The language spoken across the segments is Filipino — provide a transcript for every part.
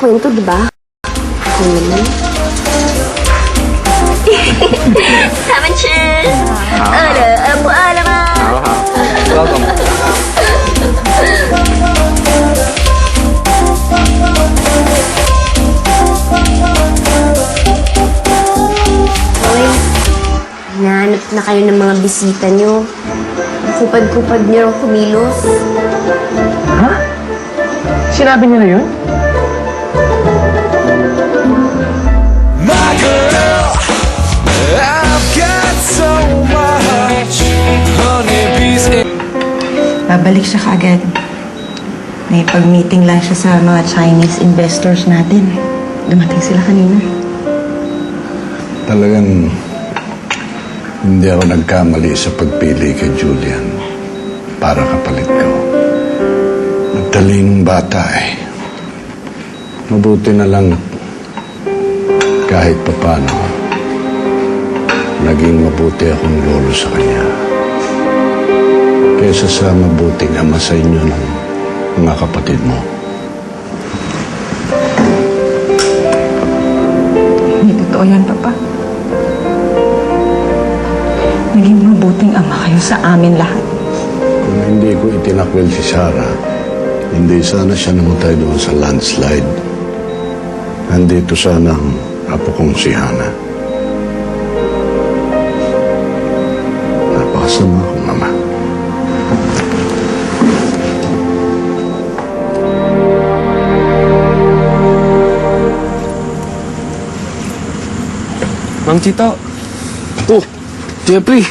kwento, di ba? Ako naman. Tama siya! Alam mo, alam mo! Welcome. Hoy, hinahanap na kayo ng mga bisita nyo. Kupad-kupad nyo ang kumilos. Ha? Sinabi niyo na yun? My girl, I've got so much honeybees in Babalik siya kaagad. May pag-meeting lang siya sa mga Chinese investors natin. Dumating sila kanina. Talagang hindi ako nagkamali sa pagpili kay Julian para kapalit ko. Madaling bata eh. Mabuti na lang kahit papano naging mabuti akong lolo sa kanya. Kaysa sa mabuting ama sa inyo ng mga kapatid mo. Hindi totoo yan, Papa. Naging mabuting ama kayo sa amin lahat. Kung hindi ko itinakwil si Sarah, hindi sana siya namatay doon sa landslide. Nandito sana ang apo kong si Hana. Napakasama akong ama. Mang Tita. Oh, Jeffrey.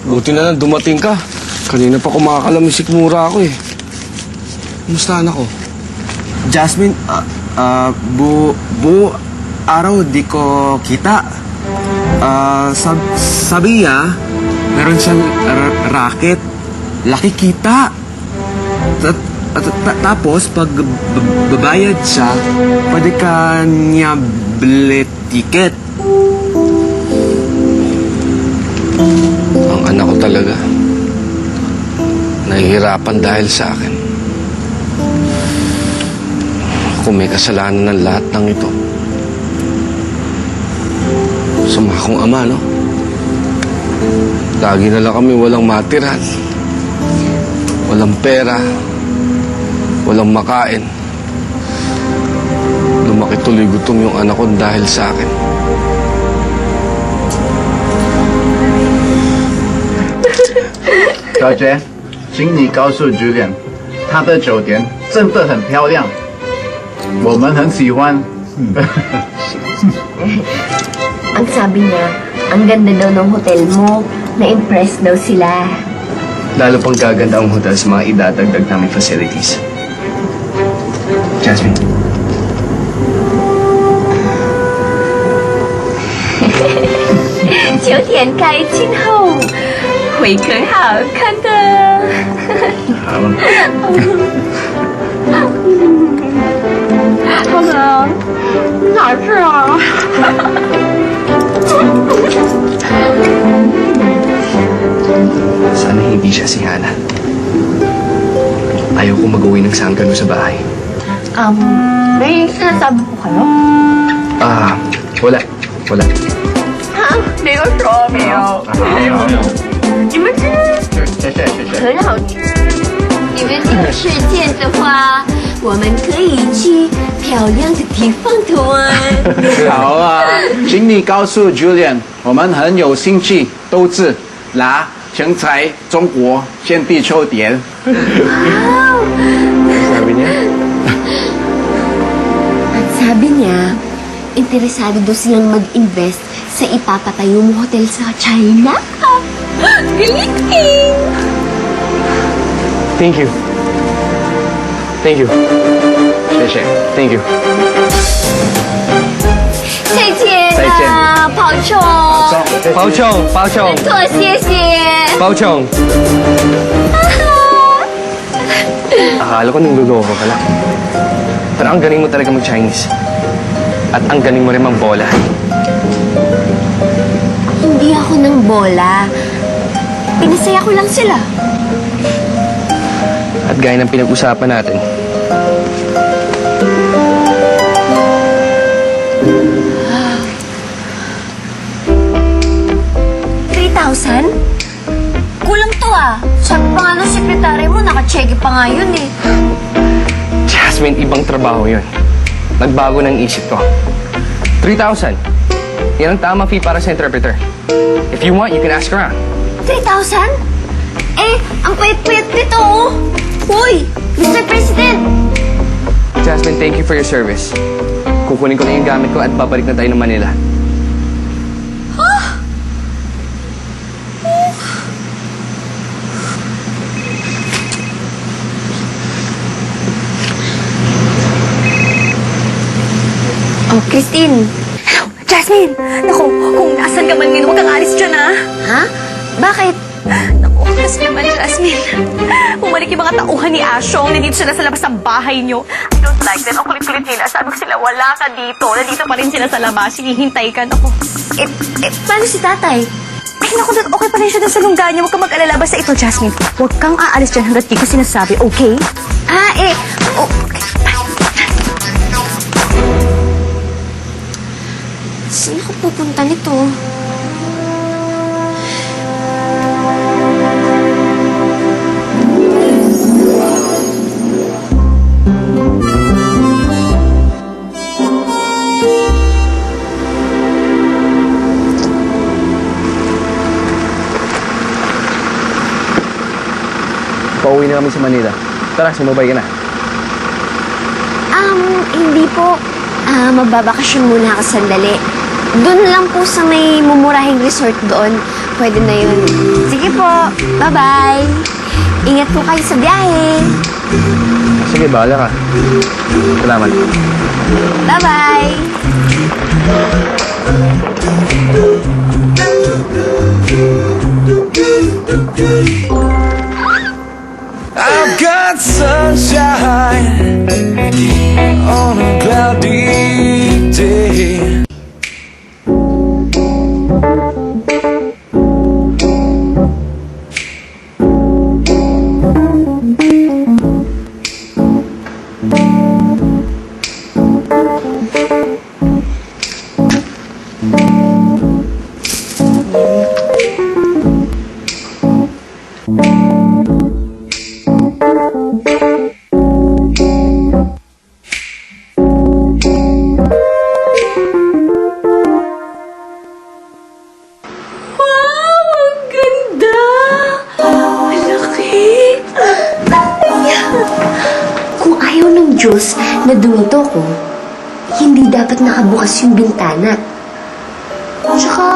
Buti na lang dumating ka. Kanina pa kumakalamisik mura ako eh. Kumusta anak ko? Jasmine, araw di ko kita. Sabi niya, meron siyang racket. Laki kita. Tapos, pag babayad siya, pwede ka niya bilet ticket. Ang anak ko talaga. Nahihirapan dahil sa akin. Ako may kasalanan ng lahat ng ito. Sama akong ama, no? Lagi na lang kami walang matirhan. Walang pera. Walang makain. Lumaki tuloy gutom yung anak ko dahil sa akin.小姐，请你告诉 Julian，他的酒店真的很漂亮，我们很喜欢。 Ang sabi niya, ang ganda daw ng hotel mo. Na-impress daw sila. Lalo pang gaganda ang hotel sa mga idadagdag namin facilities. Jasmine. 酒店开庆后会更好看的。好的，哪是啊？ Sana hindi siya si Hana. Ayaw ko mag-uwi ng sanggano sa bahay. May sinasabi po kayo? Wala. Wala. 没有说没有，你们吃谢谢谢谢。很好吃。你们有时间的话，我们可以去漂亮的地方玩。好啊，请你告诉 Julian，我们很有兴趣都是拿全才中国限地秋点。 Sabi niya? At sabi niya, interesado daw silang mag-invest sa ipapatayong hotel sa China. Galing! Thank you. Thank you. 谢谢. Thank you. 再见再见啊，跑虫！包chung. 多谢谢。 Bao-chung. Akala ko niloloko ka lang. Pero ang galing mo talaga mag-Chinese. At ang galing mo rin mag-bola. Hindi ako ng bola. Pinasaya ko lang sila. At gaya ng pinag-usapan natin, nga yun eh. Jasmine, ibang trabaho yun. Nagbago ng isip ko. 3,000. Yan ang tama fee para sa interpreter. If you want, you can ask around. 3,000? Eh, ang payat-payat nito, oh. Hoy, Mr. President! Jasmine, thank you for your service. Kukunin ko na yung gamit ko at babalik na tayo ng Manila. Oh, Christine. Jasmine! Naku, kung nasan ka man ngayon, huwag kang alis dyan, ha? Ha? Bakit? Naku, kasi naman, Jasmine. Bumalik yung mga tauhan ni Asyong. Nandito sila sa labas ng bahay niyo. I don't like them. Ang kulit-kulit nila. Sabi ko sila, wala ka dito. Nandito pa rin sila sa labas. Hinihintay ka. Naku. Paano si tatay? Ay, naku, okay pa rin siya doon sa lungga niya. Huwag kang mag-alala. Basta ito, Jasmine. Huwag kang aalis dyan hanggat di ko sinasabi, okay? Saan ako pupunta nito? Pauwi na kami sa Manila. Tara, sumabay ka na. Hindi po. Magbabakasyon muna ako sandali. Doon lang po sa may mumurahing resort doon. Pwede na yun. Sige po. Bye-bye. Ingat po kayo sa biyahe. Sige, bahala ka. Salamat. Bye-bye. I've got sunshine on a cloudy day. Kung ayaw ng Diyos na dumito ko, hindi dapat nakabukas yung bintana. Tsaka,